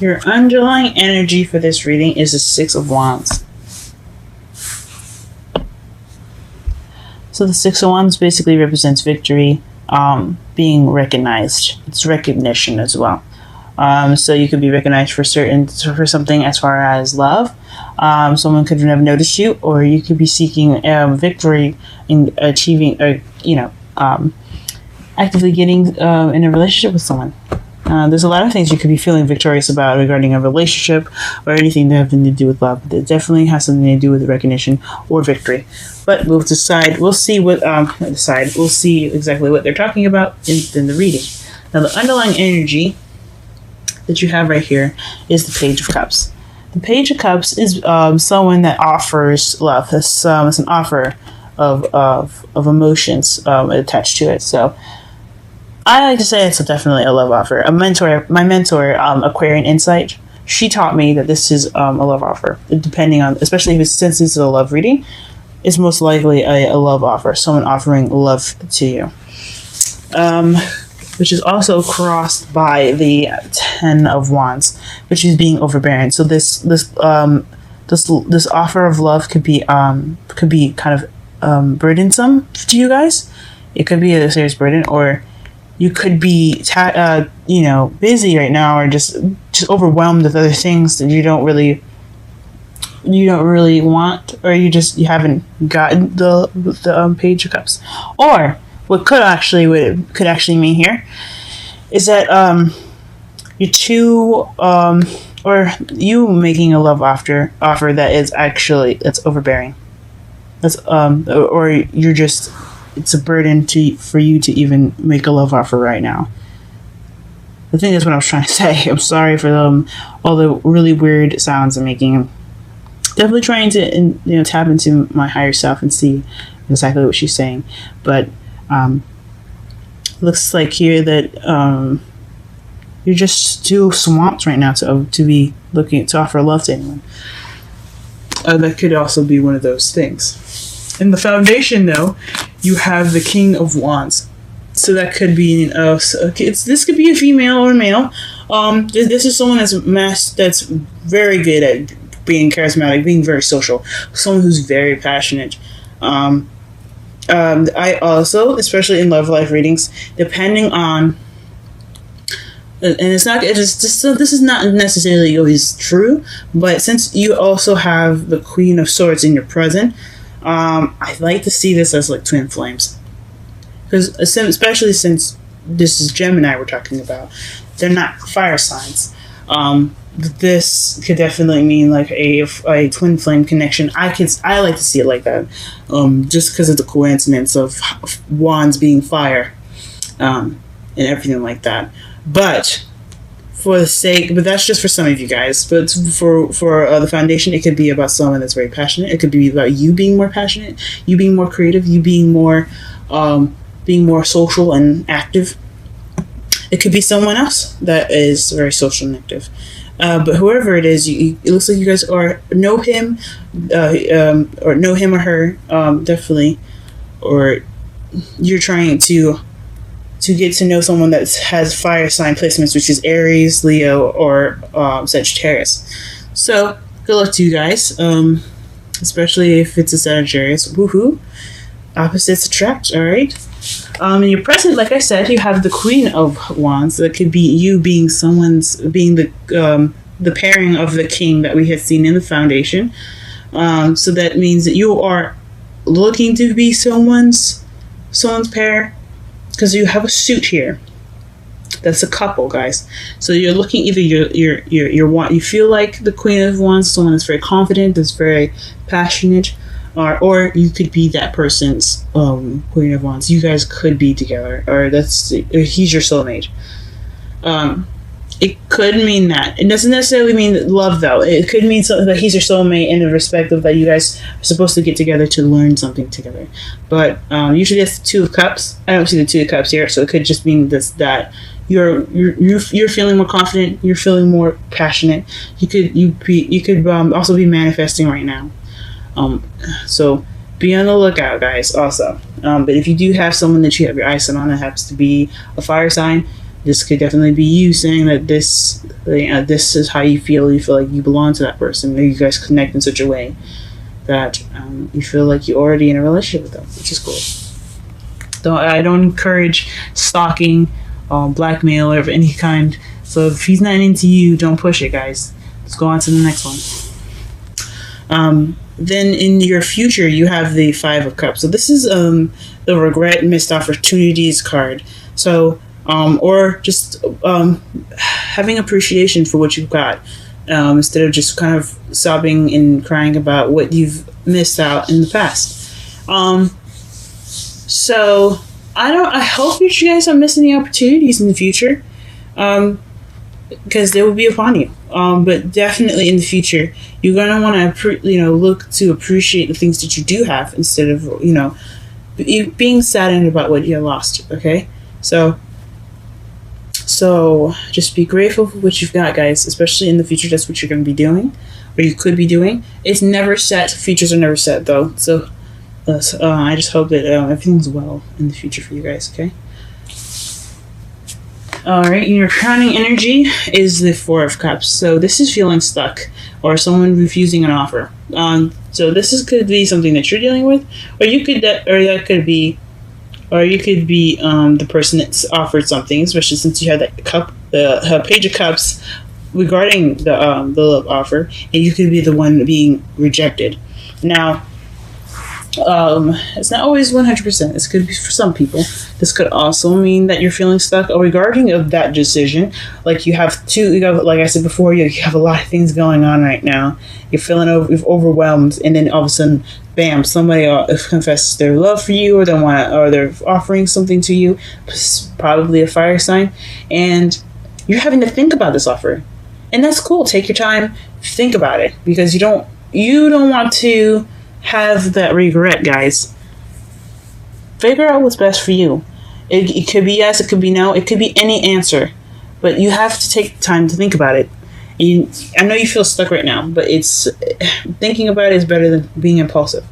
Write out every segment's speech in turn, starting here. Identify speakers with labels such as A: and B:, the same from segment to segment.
A: Your underlying energy for this reading is the Six of Wands. So the Six of Wands basically represents victory, being recognized. It's recognition as well. So you could be recognized for something as far as love. Someone could have noticed you, or you could be seeking victory in achieving, or actively getting in a relationship with someone. There's a lot of things you could be feeling victorious about regarding a relationship or anything that having to do with love. It definitely has something to do with recognition or victory. But we'll decide. We'll see what We'll see exactly what they're talking about in the reading. Now, the underlying energy that you have right here is the Page of Cups. The Page of Cups is someone that offers love. It's an offer of emotions attached to it. So I like to say it's definitely a love offer. My mentor, Aquarian Insight, she taught me that this is a love offer. Depending on, especially since this is a love reading, it's most likely a love offer. Someone offering love to you, which is also crossed by the Ten of Wands, which is being overbearing. So this offer of love could be kind of burdensome to you guys. It could be a serious burden, or you could be, busy right now, or just overwhelmed with other things that you don't really want, or you haven't gotten the Page of Cups. Or what it could actually mean here is that you're too, or you making a love offer that's overbearing. That's or you're just. It's a burden for you to even make a love offer right now. I think that's what I was trying to say. I'm sorry for all the really weird sounds I'm making. I'm definitely trying to tap into my higher self and see exactly what she's saying. But looks like here that you're just too swamped right now to be looking to offer love to anyone. That could also be one of those things. In the foundation, though, you have the King of Wands. So that could be this could be a female or a male. This is someone that's very good at being charismatic, being very social. Someone who's very passionate. I also, especially in love life readings, depending on, and this is not necessarily always true, but since you also have the Queen of Swords in your present. I like to see this as like twin flames, because especially since this is Gemini we're talking about, they're not fire signs. This could definitely mean like a twin flame connection. I like to see it like that, just because of the coincidence of wands being fire, and everything like that. But but that's just for some of you guys. But for the foundation, it could be about someone that's very passionate. It could be about you being more passionate, you being more creative, you being more social and active. It could be someone else that is very social and active. But whoever it is, it looks like you guys know him or her, definitely, or you're trying to get to know someone that has fire sign placements, which is Aries, Leo, or Sagittarius. So good luck to you guys, especially if it's a Sagittarius. Woohoo! Opposites attract. All right. In your present, like I said, you have the Queen of Wands. That could be you being the pairing of the King that we had seen in the foundation. So that means that you are looking to be someone's pair. Because you have a suit here, that's a couple, guys. So you're looking either you feel like the Queen of Wands, someone that's very confident, that's very passionate, or you could be that person's Queen of Wands. You guys could be together, or he's your soulmate. It could mean that. It doesn't necessarily mean love, though. It could mean something that he's your soulmate in the respect of that you guys are supposed to get together to learn something together. But usually that's the Two of Cups. I don't see the Two of Cups here, so it could just mean that you're feeling more confident. You're feeling more passionate. You could also be manifesting right now. So be on the lookout, guys. Also, but if you do have someone that you have your eyes set on that happens to be a fire sign, This could definitely be you saying that this is how you feel. You feel like you belong to that person. Maybe you guys connect in such a way that you feel like you're already in a relationship with them, which is cool. I don't encourage stalking, blackmail, or of any kind. So if he's not into you, don't push it, guys. Let's go on to the next one. Then in your future, you have the Five of Cups. So this is the regret, missed opportunities card. So or just having appreciation for what you've got, instead of just kind of sobbing and crying about what you've missed out in the past. So I hope you guys don't miss any opportunities in the future, because they will be upon you. But definitely in the future, you're gonna want to look to appreciate the things that you do have, instead of being saddened about what you lost. Okay, so just be grateful for what you've got, guys. Especially in the future, that's what you're going to be doing, or you could be doing. It's never set. Futures are never set, though. So I just hope that everything's well in the future for you guys. Okay. All right. Your crowning energy is the Four of Cups. So this is feeling stuck, or someone refusing an offer. So this could be something that you're dealing with, or you could the person that's offered something, especially since you had that Page of Cups regarding the love offer, and you could be the one being rejected. Now, it's not always 100%. This could be for some people. This could also mean that you're feeling stuck regarding of that decision. Like like I said before, you have a lot of things going on right now. You're feeling overwhelmed, and then all of a sudden, bam! Somebody confesses their love for you, or they're offering something to you, probably a fire sign, and you're having to think about this offer, and that's cool. Take your time, think about it, because you don't want to have that regret, guys. Figure out what's best for you. It could be yes, it could be no, it could be any answer, but you have to take time to think about it. I know you feel stuck right now, but thinking about it is better than being impulsive.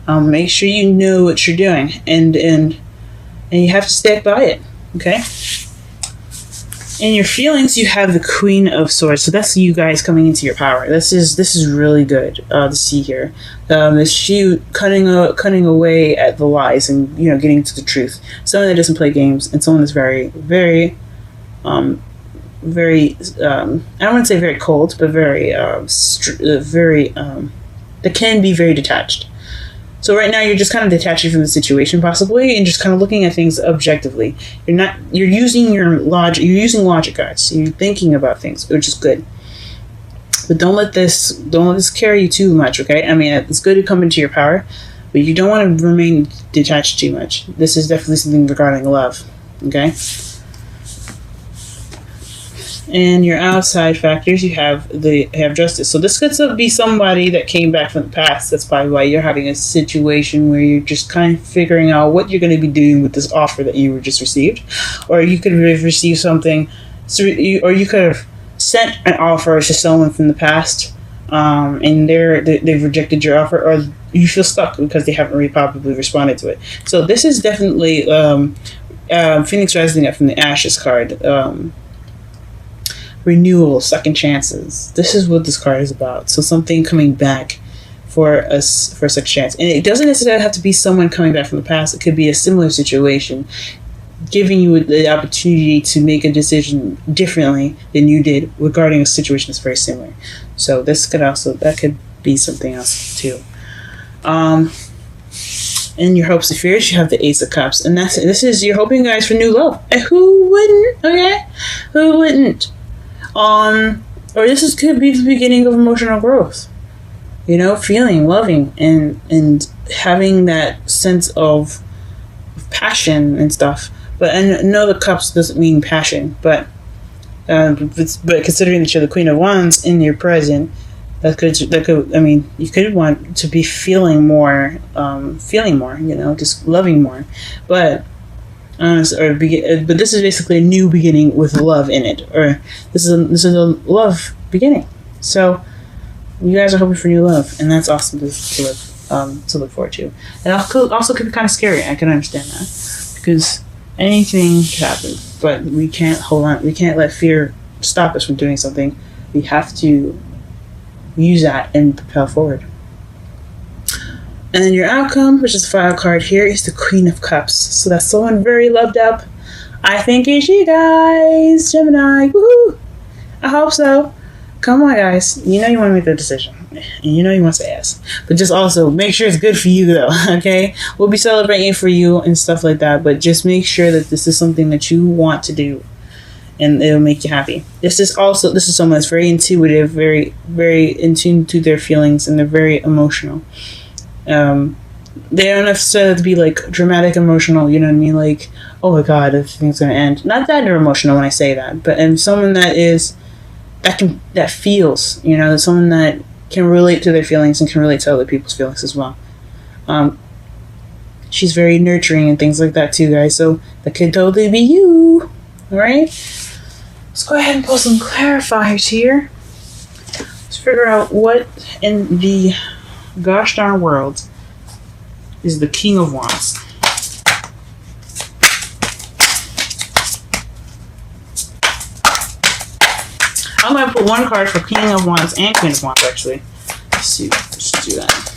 A: Make sure you know what you're doing, and you have to stick by it. Okay. In your feelings, you have the Queen of Swords. So that's you guys coming into your power. This is really good to see here. It's you cutting away at the lies and getting to the truth. Someone that doesn't play games, and someone that's very, very, very. I don't want to say very cold, but very, that can be very detached. So right now you're just kind of detaching from the situation, possibly, and just kind of looking at things objectively. You're using your logic. You're using logic, guys. So you're thinking about things, which is good. But don't let this carry you too much. Okay, I mean, it's good to come into your power, but you don't want to remain detached too much. This is definitely something regarding love. Okay. And your outside factors, you have Justice. So this could be somebody that came back from the past. That's probably why you're having a situation where you're just kind of figuring out what you're going to be doing with this offer that you just received. Or you could have received something, or you could have sent an offer to someone from the past, and they've rejected your offer, or you feel stuck because they haven't probably responded to it. So this is definitely Phoenix rising up from the Ashes card. Renewal, second chances. This is what this card is about. So something coming back for a second chance. And it doesn't necessarily have to be someone coming back from the past. It could be a similar situation, giving you the opportunity to make a decision differently than you did regarding a situation that's very similar. So that could be something else too. In your hopes and fears, you have the Ace of Cups. And this is you're hoping, guys, for new love. And who wouldn't? Okay? Who wouldn't? Or this could be the beginning of emotional growth. Feeling, loving, and having that sense of passion and stuff. But I know the cups doesn't mean passion, but considering that you're the Queen of Wands in your present, that could you could want to be feeling more, just loving more, but. But this is basically a new beginning with love in it, or this is a love beginning. So you guys are hoping for new love, and that's awesome to look forward to. And also could be kind of scary. I can understand that, because Anything can happen, but we can't hold on. We can't let fear stop us from doing something. We have to use that and propel forward. And then your outcome, which is the final card here, is the Queen of Cups. So that's someone very loved up. I think it's you guys, Gemini. Woohoo! I hope so. Come on, guys. You know you want to make the decision. And you know you want to say yes. But just also make sure it's good for you, though, okay? We'll be celebrating for you and stuff like that, but just make sure that this is something that you want to do and it'll make you happy. This is someone that's very intuitive, very, very in tune to their feelings, and they're very emotional. They don't necessarily have to be like dramatic emotional, you know what I mean? Like, oh my god, everything's gonna end. Not that they're emotional when I say that, but and someone that feels, you know, someone that can relate to their feelings and can relate to other people's feelings as well. She's very nurturing and things like that too, guys. So that could totally be you. All right. Let's go ahead and pull some clarifiers here. Let's figure out what in the gosh darn world is the King of Wands. I'm going to put one card for King of Wands and Queen of Wands, actually. Let's see. Let's do that.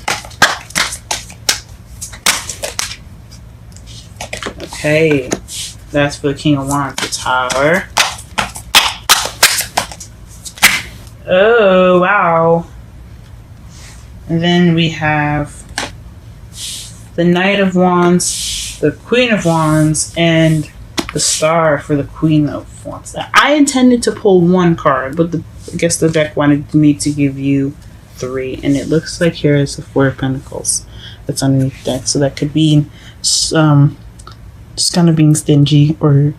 A: Okay. That's for the King of Wands, the Tower. Oh, wow. And then we have the Knight of Wands, the Queen of Wands, and the Star for the Queen of Wands. I intended to pull one card, but I guess the deck wanted me to give you 3, and it looks like here is the 4 of Pentacles that's underneath the deck. So that could be just kind of being stingy, or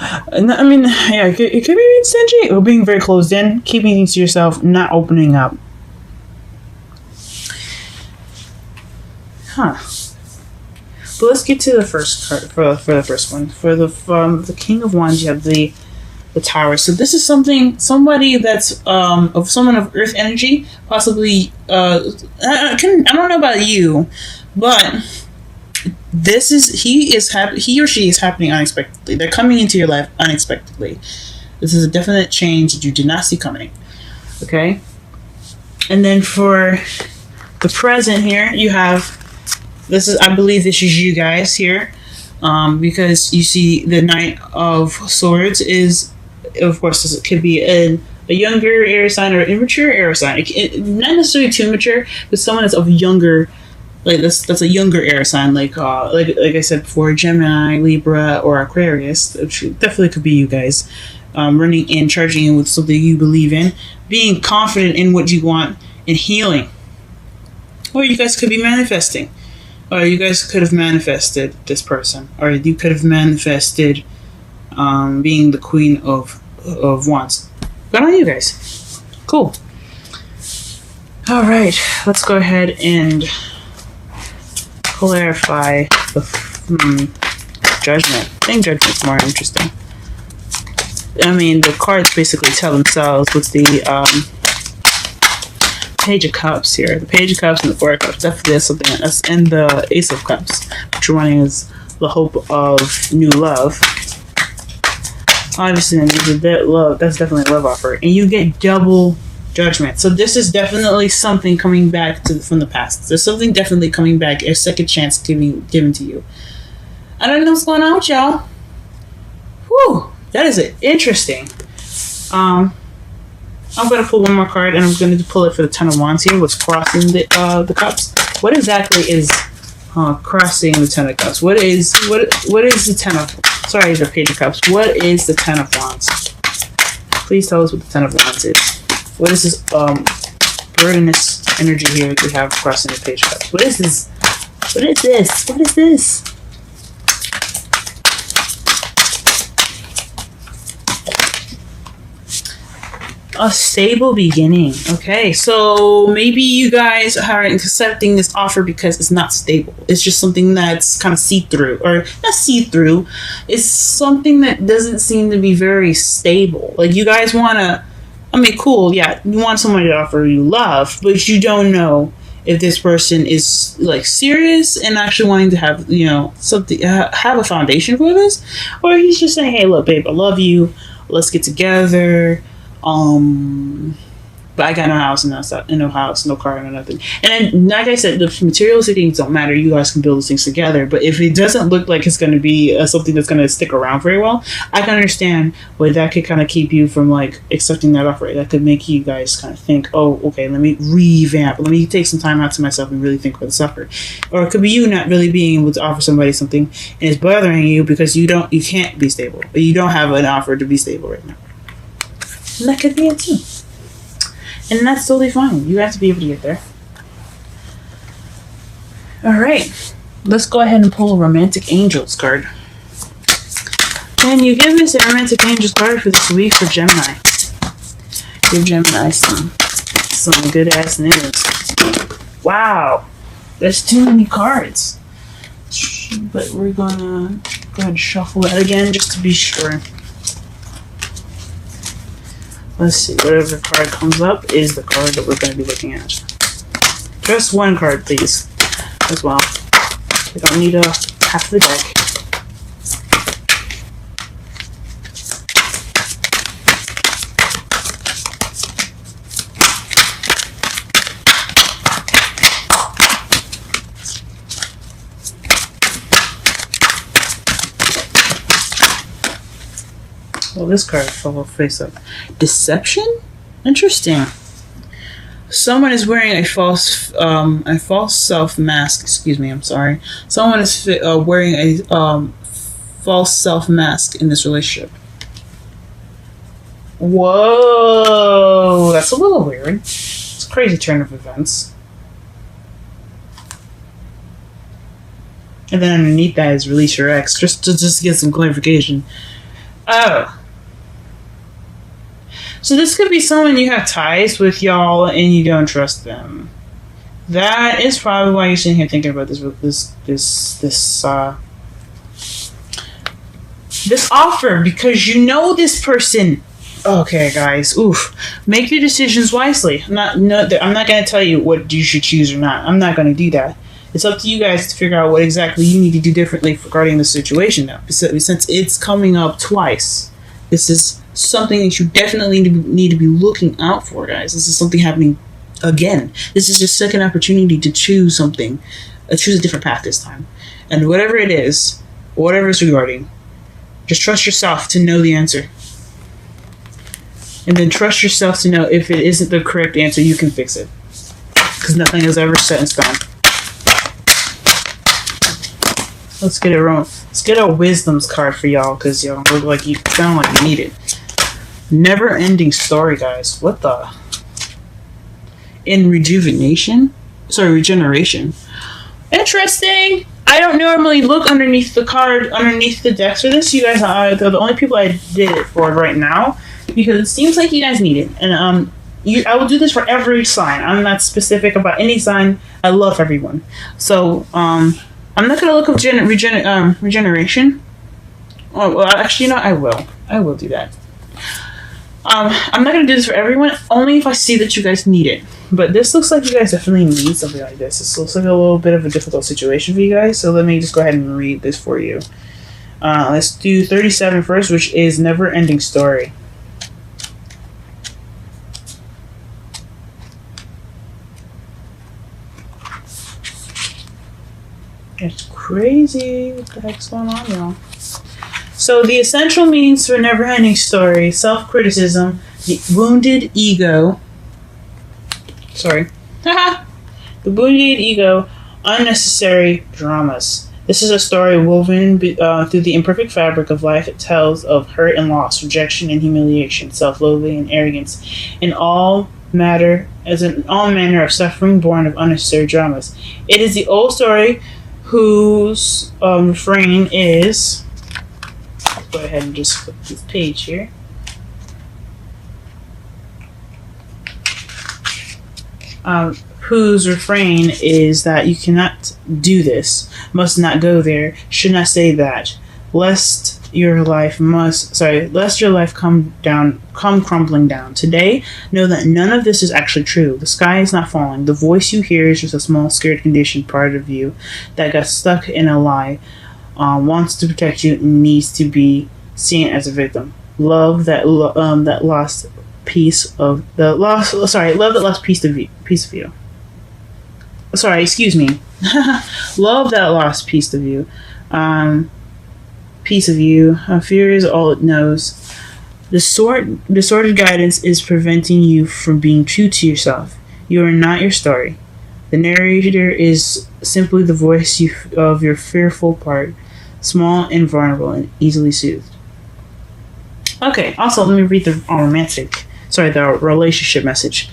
A: I mean, yeah, it could be being stingy or being very closed in, keeping things to yourself, not opening up. Huh. But let's get to the first card for the first one. For the King of Wands, you have the Tower. So this is somebody that's someone of Earth energy, possibly. I don't know about you, but he or she is happening unexpectedly. They're coming into your life unexpectedly. This is a definite change that you did not see coming. Okay, and then for the present here, you have. I believe this is you guys here, because you see the Knight of Swords is, of course, it could be a younger air sign or immature air sign. Not necessarily too mature, but someone that's of younger, like that's a younger air sign, like I said before, Gemini, Libra, or Aquarius. Which definitely could be you guys, running in, charging in with something you believe in, being confident in what you want, and healing. Or you guys could be manifesting. Or you guys could have manifested this person. Or you could have manifested being the Queen of Wands. Good on you guys. Cool. Alright, let's go ahead and clarify the Judgment. I think Judgment's more interesting. I mean, the cards basically tell themselves with the Page of Cups here. The Page of Cups and the 4 of Cups. Definitely is something else. And the Ace of Cups, which you're wanting is the hope of new love. Obviously, love. That's definitely a love offer. And you get double Judgment. So this is definitely something coming back from the past. There's something definitely coming back. A second chance given to you. I don't know what's going on with y'all. Whew. That is it. Interesting. I'm going to pull one more card, and I'm going to pull it for the Ten of Wands here. What's crossing the cups? What exactly is crossing the Ten of Cups? What is the Ten of... Sorry, the Page of Cups. What is the Ten of Wands? Please tell us what the Ten of Wands is. What is this burdenous energy here that we have crossing the Page of Cups? What is this? What is this? What is this? A stable beginning. Okay, so maybe you guys are accepting this offer because it's not stable. It's just something that's kind of see-through, or not see-through. It's something that doesn't seem to be very stable. Like, you guys want to, I mean, cool, yeah, you want somebody to offer you love, but you don't know if this person is like serious and actually wanting to have, you know, something, have a foundation for this, or he's just saying, hey, look, babe, I love you, let's get together, but I got no house and no house, no car, no nothing. And then, like I said, the materialistic things don't matter. You guys can build those things together. But if it doesn't look like it's going to be something that's going to stick around very well, I can understand why that could kind of keep you from like accepting that offer. That could make you guys kind of think, oh, okay, let me revamp. Let me take some time out to myself and really think about this offer. Or it could be you not really being able to offer somebody something and it's bothering you because you can't be stable. Or you don't have an offer to be stable right now. And that could be it too. And that's totally fine. You have to be able to get there. Alright. Let's go ahead and pull a Romantic Angels card. Can you give us a Romantic Angels card for this week for Gemini? Give Gemini some good ass news. Wow. There's too many cards. But we're gonna go ahead and shuffle that again just to be sure. Let's see, whatever card comes up is the card that we're going to be looking at. Just one card, please, as well. We don't need half the deck. Well, this card fell face up. Deception? Interesting. Someone is wearing a false self mask. Excuse me, I'm sorry. Someone is wearing a false self mask in this relationship. Whoa, that's a little weird. It's a crazy turn of events. And then underneath that is release your ex, just to get some clarification. Oh. So this could be someone you have ties with, y'all, and you don't trust them. That is probably why you're sitting here thinking about this offer, because you know this person. Okay, guys. Oof. Make your decisions wisely. I'm not going to tell you what you should choose or not. I'm not going to do that. It's up to you guys to figure out what exactly you need to do differently regarding the situation now. Since it's coming up twice, this is something that you definitely need to be looking out for, guys. This is something happening again. This is your second opportunity to choose something. Choose a different path this time. And whatever it is, whatever it's regarding, just trust yourself to know the answer. And then trust yourself to know if it isn't the correct answer, you can fix it. Because nothing is ever set in stone. Let's get it wrong. Let's get a wisdom's card for y'all, because y'all look like you sound like you need it. Never-ending story, guys. What the? In rejuvenation? Sorry, regeneration. Interesting. I don't normally look underneath the card, underneath the decks for this. You guys are the only people I did it for right now, because it seems like you guys need it. And I will do this for every sign. I'm not specific about any sign. I love everyone. So I'm not gonna look up regeneration. Oh, well, actually, you know, I will. I will do that. I'm not gonna do this for everyone, only if I see that you guys need it. But this looks like you guys definitely need something like this. This looks like a little bit of a difficult situation for you guys, so let me just go ahead and read this for you. Let's do 37 first, which is Never-Ending Story. It's crazy. What the heck's going on, y'all? So the essential meanings for Never-Ending Story: self-criticism, the wounded ego. Sorry. The wounded ego, unnecessary dramas. This is a story woven through the imperfect fabric of life. It tells of hurt and loss, rejection and humiliation, self-loathing and arrogance, in all manner of suffering born of unnecessary dramas. It is the old story whose refrain is... Let's go ahead and just flip this page here. Whose refrain is that you cannot do this, must not go there, should not say that, lest lest your life come crumbling down. Today, know that none of this is actually true. The sky is not falling. The voice you hear is just a small, scared, conditioned part of you that got stuck in a lie, wants to protect you, and needs to be seen as a victim. Love that lost piece of the lost. Sorry, love that lost piece of you. Sorry, excuse me. Love that lost piece of you. Piece of you. Fear is all it knows. Distorted guidance is preventing you from being true to yourself. You are not your story. The narrator is simply the voice of your fearful part, small and vulnerable and easily soothed. Okay, also let me read the relationship message.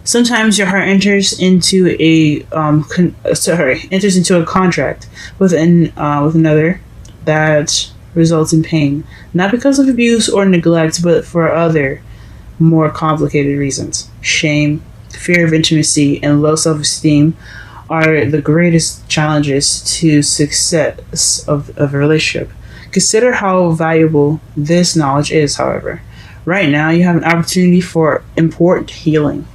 A: Sometimes your heart enters into a contract with another that results in pain, not because of abuse or neglect, but for other, more complicated reasons. Shame, fear of intimacy, and low self-esteem are the greatest challenges to success of a relationship. Consider how valuable this knowledge is, however. Right now, you have an opportunity for important healing,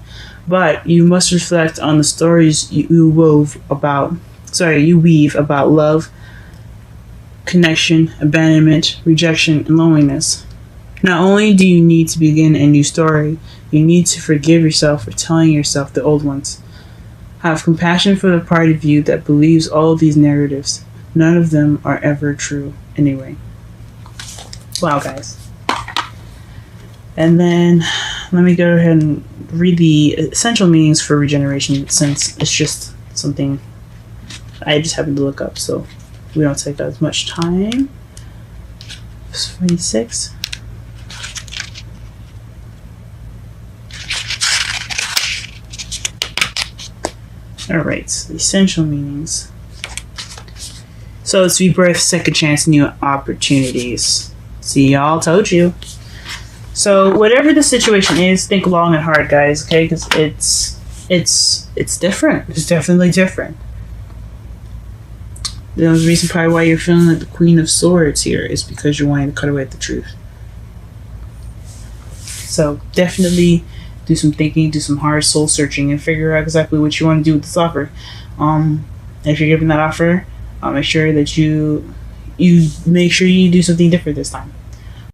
A: but you must reflect on the stories you weave about love, connection, abandonment, rejection, and loneliness. Not only do you need to begin a new story, you need to forgive yourself for telling yourself the old ones. Have compassion for the part of you that believes all of these narratives. None of them are ever true anyway. Wow, guys. And then let me go ahead and read the essential meanings for regeneration, since it's just something I just happened to look up, so we don't take as much time. 26. Alright, so the essential meanings. So it's rebirth, second chance, new opportunities. See, y'all, told you. So whatever the situation is, think long and hard, guys, okay? Because it's different. It's definitely different. The reason probably why you're feeling like the Queen of Swords here is because you're wanting to cut away at the truth. So definitely do some thinking, do some hard soul searching, and figure out exactly what you want to do with this offer. If you're giving that offer, make sure that you make sure you do something different this time.